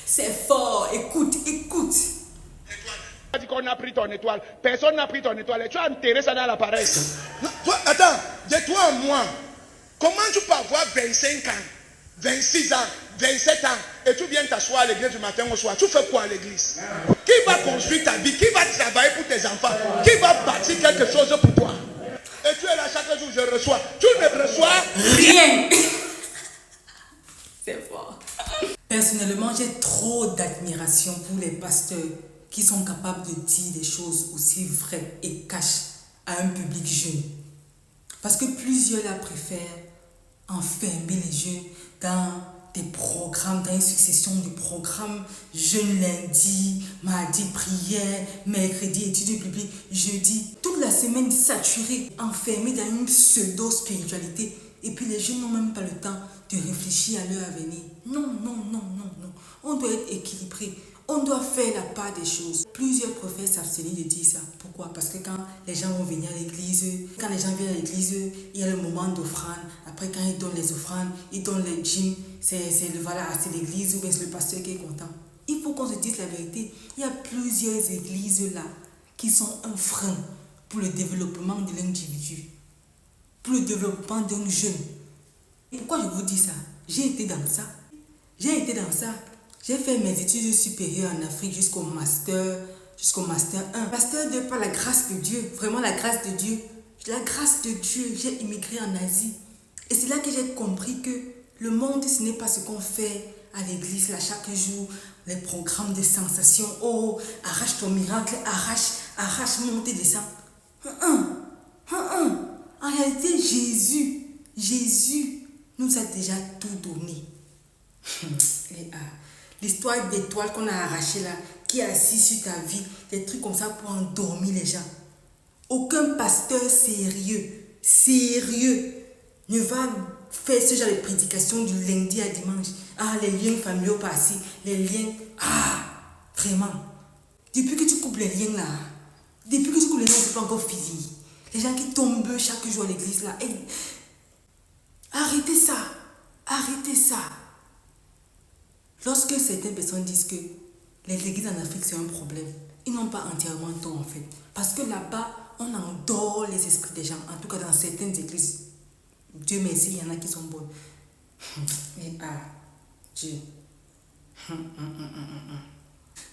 C'est fort. Écoute, écoute. Tu as dit qu'on a pris ton étoile. Personne n'a pris ton étoile. Et tu as enterré ça dans l'appareil. Toi, attends, de toi à moi, comment tu peux avoir 25 ans, 26 ans, 27 ans, et tu viens t'asseoir à l'église du matin au soir? Tu fais quoi à l'église? Qui va construire ta vie? Qui va travailler pour tes enfants? Qui va bâtir quelque chose pour toi? Et tu es là chaque jour, je reçois. Tu ne reçois Rien. C'est fort. Personnellement, j'ai trop d'admiration pour les pasteurs qui sont capables de dire des choses aussi vraies et cash à un public jeune. Parce que plusieurs là préfèrent enfermer les jeunes dans des programmes, dans une succession de programmes. Jeune lundi, mardi prière, mercredi études bibliques, jeudi, toute la semaine saturée, enfermée dans une pseudo-spiritualité. Et puis les jeunes n'ont même pas le temps de réfléchir à leur avenir. Non, non, non, non, non. On doit être équilibré. On doit faire la part des choses. Plusieurs prophètes s'abstiennent de dire ça. Pourquoi? Parce que quand les gens vont venir à l'église, quand les gens viennent à l'église, il y a le moment d'offrande. Après, quand ils donnent les offrandes, ils donnent les dîmes. C'est l'église ou bien c'est le pasteur qui est content. Il faut qu'on se dise la vérité. Il y a plusieurs églises là qui sont un frein pour le développement de l'individu, pour le développement d'un jeune. Et pourquoi je vous dis ça? J'ai été dans ça. J'ai fait mes études supérieures en Afrique jusqu'au master 1. Master 2 par la grâce de Dieu, vraiment la grâce de Dieu. La grâce de Dieu, j'ai immigré en Asie. Et c'est là que j'ai compris que le monde, ce n'est pas ce qu'on fait à l'église là chaque jour, les programmes de sensation. Oh, arrache ton miracle, arrache, montée, descend. En réalité, Jésus nous a déjà tout donné. L'histoire d'étoiles qu'on a arrachées là, qui est assis sur ta vie, des trucs comme ça pour endormir les gens. Aucun pasteur sérieux, ne va faire ce genre de prédication du lundi à dimanche. Les liens familiaux par-ci, les liens, vraiment. Depuis que tu coupes les liens là, c'est pas encore fini. Les gens qui tombent chaque jour à l'église là, arrêtez ça. Lorsque certaines personnes disent que les églises en Afrique c'est un problème, ils n'ont pas entièrement tort en fait. Parce que là-bas, on endort les esprits des gens. En tout cas, dans certaines églises, Dieu merci, il y en a qui sont bonnes. Dieu.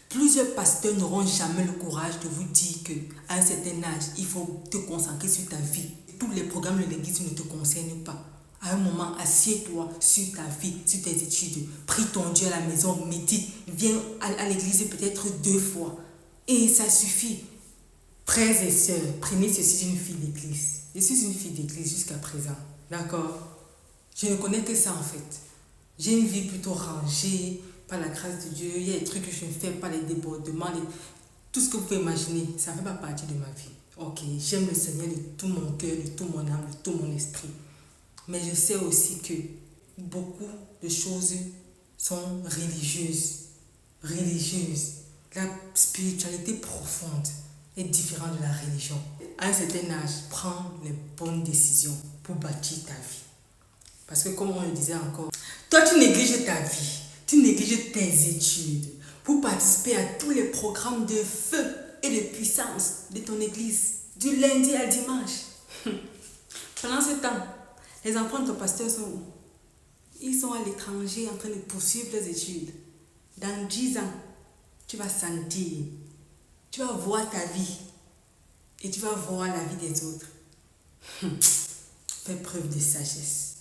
Plusieurs pasteurs n'auront jamais le courage de vous dire qu'à un certain âge, il faut te concentrer sur ta vie. Tous les programmes de l'église ne te concernent pas. À un moment, assieds-toi sur ta vie, sur tes études. Prie ton Dieu à la maison, médite. Viens à l'église peut-être 2 fois. Et ça suffit. Frères et sœurs, prenez ceci d'une fille d'église. Je suis une fille d'église jusqu'à présent. D'accord? Je ne connais que ça en fait. J'ai une vie plutôt rangée par la grâce de Dieu. Il y a des trucs que je ne fais pas, les débordements, tout ce que vous pouvez imaginer. Ça ne fait pas partie de ma vie. Ok, j'aime le Seigneur de tout mon cœur, de tout mon âme, de tout mon esprit. Mais je sais aussi que beaucoup de choses sont religieuses. La spiritualité profonde est différente de la religion. À un certain âge, prends les bonnes décisions pour bâtir ta vie. Parce que comme on le disait encore, toi tu négliges ta vie, tu négliges tes études pour participer à tous les programmes de feu et de puissance de ton église, du lundi à dimanche. Pendant ce temps, les enfants de ton pasteur sont où? Ils sont à l'étranger en train de poursuivre leurs études. Dans 10 ans, tu vas sentir, tu vas voir ta vie et tu vas voir la vie des autres. Fais preuve de sagesse.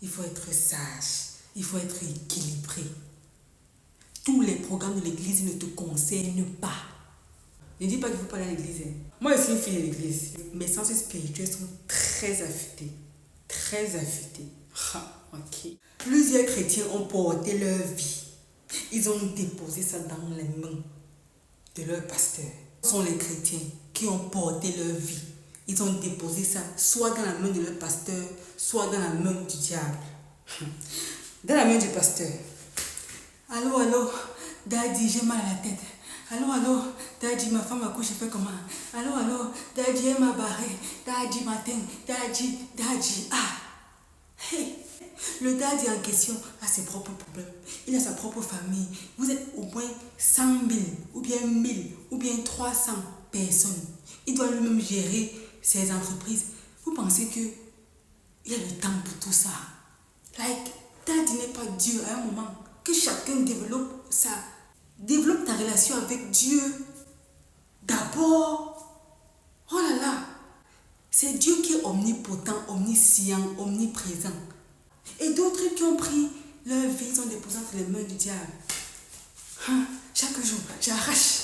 Il faut être sage, il faut être équilibré. Tous les programmes de l'église ne te concernent pas. Ne dis pas qu'il ne faut pas aller à l'église. Moi, je suis une fille de l'église. Mes sens spirituels sont très affûtés. Ok. Plusieurs chrétiens ont porté leur vie. Ils ont déposé ça dans les mains de leur pasteur. Ce sont les chrétiens qui ont porté leur vie. Ils ont déposé ça soit dans la main de leur pasteur, soit dans la main du diable. Dans la main du pasteur. Allô, daddy, j'ai mal à la tête. Allô, daddy, ma femme accouche, je fais comment? Allô, daddy, elle m'a barré. Daddy, matin, daddy. Hey. Le daddy en question a ses propres problèmes. Il a sa propre famille. Vous êtes moins 100 000, ou bien 1000, ou bien 300 personnes. Il doit lui-même gérer ses entreprises. Vous pensez qu'il y a le temps pour tout ça? Like, ta vie n'est pas Dieu à un moment. Que chacun développe ça. Développe ta relation avec Dieu. D'abord. Oh là là. C'est Dieu qui est omnipotent, omniscient, omniprésent. Et d'autres qui ont pris leur vie, ils ont déposé entre les mains du diable. Chaque jour, j'arrache.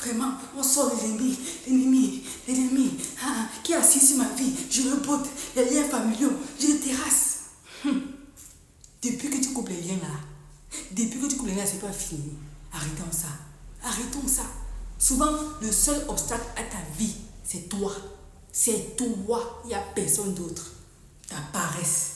Vraiment, on sort l'ennemi qui est assis sur ma vie. Je le botte, les liens familiaux, je le terrasse. Depuis que tu coupes les liens là, c'est pas fini. Arrêtons ça. Arrêtons ça. Souvent, le seul obstacle à ta vie, c'est toi. C'est toi. Il n'y a personne d'autre. Ta paresse,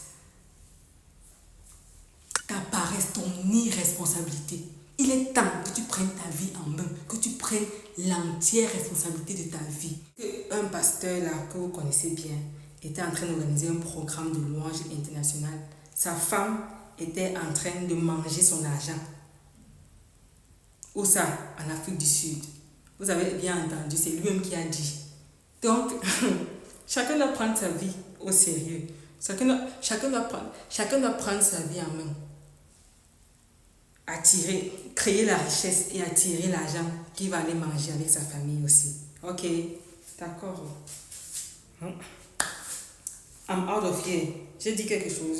ton irresponsabilité. Il est temps que tu prennes ta vie en main, que tu prennes l'entière responsabilité de ta vie. Un pasteur là, que vous connaissez bien, était en train d'organiser un programme de louange international. Sa femme était en train de manger son argent. Où ça? En Afrique du Sud. Vous avez bien entendu, c'est lui-même qui a dit. Donc, chacun doit prendre sa vie au sérieux. Chacun doit prendre sa vie en main. Créer la richesse et attirer l'argent qui va aller manger avec sa famille aussi. Ok, d'accord. I'm out of here. J'ai dit quelque chose.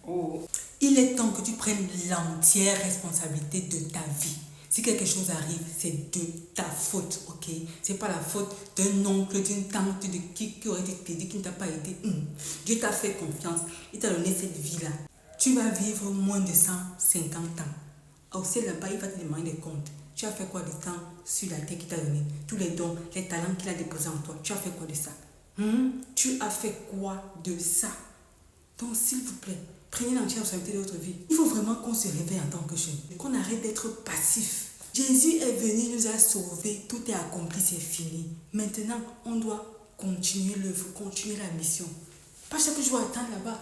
Oh. Il est temps que tu prennes l'entière responsabilité de ta vie. Si quelque chose arrive, c'est de ta faute, ok? C'est pas la faute d'un oncle, d'une tante, de qui aurait été dit qui ne t'a pas aidé. Dieu t'a fait confiance. Il t'a donné cette vie-là. Tu vas vivre moins de 150 ans. Au ciel là-bas, il va te demander des comptes. Tu as fait quoi de temps sur la terre qu'il t'a donné? Tous les dons, les talents qu'il a déposés en toi. Tu as fait quoi de ça? Tu as fait quoi de ça? Donc, s'il vous plaît, prenez l'entière responsabilité de votre vie. Il faut vraiment qu'on se réveille en tant que jeune. Qu'on arrête d'être passif. Jésus est venu, il nous a sauvés. Tout est accompli, c'est fini. Maintenant, on doit continuer l'œuvre, continuer la mission. Pas chaque jour attendre là-bas.